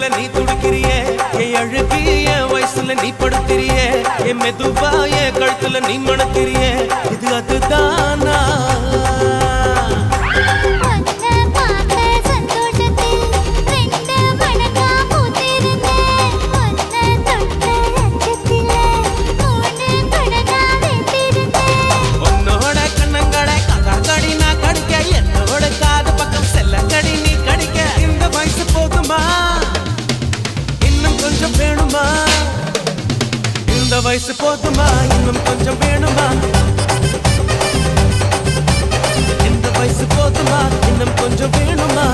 போல நீ துடிக்கிறியே என் அழுகி என் வயசுல நீ படுத்திரியே என் மெதுவா என் கழுத்துல நீ மணக்கிறியே இது அதுதானா இந்த வயசு போதுமா இன்னும் கொஞ்சம் வேணுமா இந்த வயசு போதுமா இன்னும் கொஞ்சம் வேணுமா